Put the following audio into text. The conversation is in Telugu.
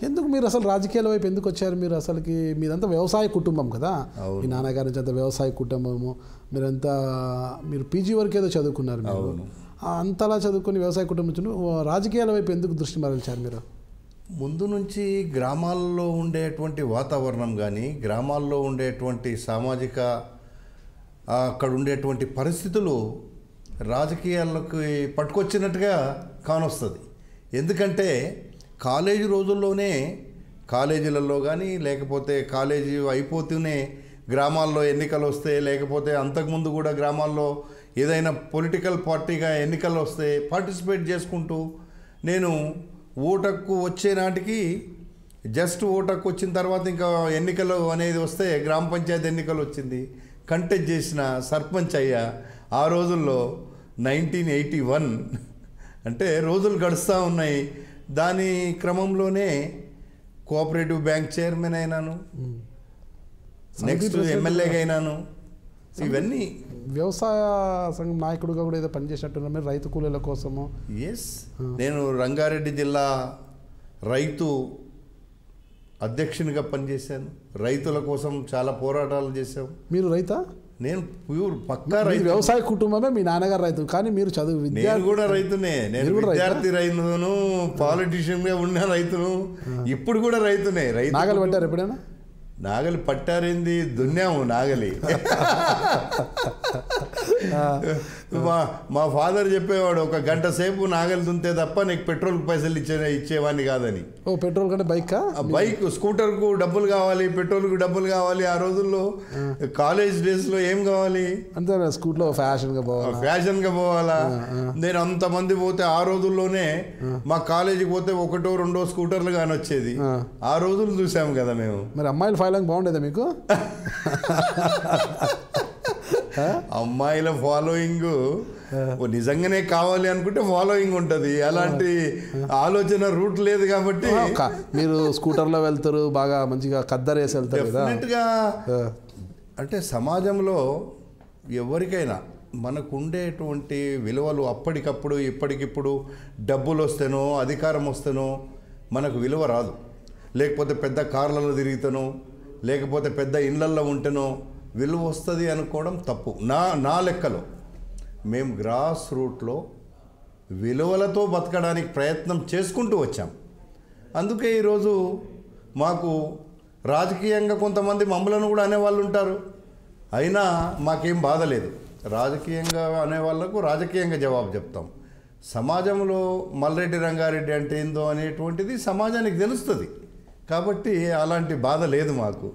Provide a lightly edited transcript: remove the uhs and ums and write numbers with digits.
ఎందుకు మీరు అసలు రాజకీయాల వైపు ఎందుకు వచ్చారు? మీరు అసలుకి మీదంతా వ్యవసాయ కుటుంబం కదా, మీ నాన్నగారి నుంచి అంతా వ్యవసాయ కుటుంబము, మీరు పీజీ వరకు ఏదో చదువుకున్నారు, మీరు అంతలా చదువుకుని వ్యవసాయ కుటుంబం నుంచి రాజకీయాల వైపు ఎందుకు దృష్టి మరల్చారు మీరు? ముందు నుంచి గ్రామాల్లో ఉండేటువంటి వాతావరణం కానీ, గ్రామాల్లో ఉండేటువంటి సామాజిక అక్కడ ఉండేటువంటి పరిస్థితులు రాజకీయాలకు పట్టుకొచ్చినట్టుగా కానొస్తుంది. ఎందుకంటే కాలేజీ రోజుల్లోనే, కాలేజీలలో కానీ లేకపోతే కాలేజీ అయిపోతూనే గ్రామాల్లో ఎన్నికలు వస్తే, లేకపోతే అంతకుముందు కూడా గ్రామాల్లో ఏదైనా పొలిటికల్ పార్టీగా ఎన్నికలు వస్తే పార్టిసిపేట్ చేసుకుంటూ, నేను ఓటకు వచ్చే నాటికి జస్ట్ ఓటకు వచ్చిన తర్వాత ఇంకా ఎన్నికలు అనేది వస్తే గ్రామ పంచాయతీ ఎన్నికలు వచ్చింది, కంటెస్ట్ చేసిన సర్పంచ్ అయ్యా. ఆ రోజుల్లో 1981 అంటే రోజులు గడుస్తూ ఉన్నాయి. దాని క్రమంలోనే కోఆపరేటివ్ బ్యాంక్ చైర్మన్ అయినాను, నెక్స్ట్ ఎమ్మెల్యేగా అయినాను. ఇవన్నీ వ్యవసాయ సంఘం నాయకుడిగా కూడా ఏదో పనిచేసినట్టున్నారు మీరు, రైతు కూలీల కోసము. ఎస్, నేను రంగారెడ్డి జిల్లా రైతు అధ్యక్షునిగా పనిచేశాను. రైతుల కోసం చాలా పోరాటాలు చేశాం. మీరు రైతా? నేను ప్యూర్ పక్కా రైతు. వ్యవసాయ కుటుంబమే, మీ నాన్నగారు రైతు, కానీ మీరు చదువు నేను కూడా రైతునే. నేను విద్యార్థి రైతును, పాలిటీషియన్గా ఉన్న రైతును, ఇప్పుడు కూడా రైతునే. నాగలి పట్టారు ఎప్పుడైనా? నాగలి పట్టారింది, దున్నాము నాగలి. మా ఫాదర్ చెప్పేవాడు, ఒక గంట సేపు నాగలి దున్తే తప్ప నీకు పెట్రోల్ పైసలు ఇచ్చేవాడిని కాదని. ఓ, పెట్రోల్ కంటే బైక్ స్కూటర్కు డబ్బులు కావాలి, పెట్రోల్కు డబ్బులు కావాలి. ఆ రోజుల్లో కాలేజ్ డేస్లో ఏం కావాలి? అంతే, స్కూట్లో ఫ్యాషన్గా పోవాలా. నేను అంతమంది పోతే ఆ రోజుల్లోనే మా కాలేజీకి పోతే ఒకటో రెండో స్కూటర్లు కానీ వచ్చేది. ఆ రోజులు చూసాము కదా మేము. మరి అమ్మాయిలు ఫాలోయింగ్ బాగుండేదా మీకు? అమ్మాయిల ఫాలోయింగ్ నిజంగానే కావాలి అనుకుంటే ఫాలోయింగ్ ఉంటుంది. అలాంటి ఆలోచన రూట్ లేదు కాబట్టి మీరు స్కూటర్లో వెళ్తారు, బాగా మంచిగా కద్దరేసి వెళ్తారు. డెఫినెట్గా అంటే సమాజంలో ఎవరికైనా మనకు ఉండేటువంటి విలువలు అప్పటికప్పుడు ఇప్పటికిప్పుడు డబ్బులు వస్తేనో అధికారం వస్తేనో మనకు విలువ రాదు. లేకపోతే పెద్ద కార్లలో తిరుగుతానో, లేకపోతే పెద్ద ఇళ్లల్లో ఉంటేనో విలువ వస్తుంది అనుకోవడం తప్పు. నా లెక్కలో మేము గ్రాస్ రూట్లో విలువలతో బతకడానికి ప్రయత్నం చేసుకుంటూ వచ్చాం. అందుకే ఈరోజు మాకు రాజకీయంగా కొంతమంది మమ్మలను కూడా అనేవాళ్ళు ఉంటారు. అయినా మాకేం బాధ లేదు. రాజకీయంగా అనేవాళ్లకు రాజకీయంగా జవాబు చెప్తాం. సమాజంలో మల్రెడ్డి రంగారెడ్డి అంటే ఏందో అనేటువంటిది సమాజానికి తెలుస్తుంది. కాబట్టి అలాంటి బాధ లేదు మాకు.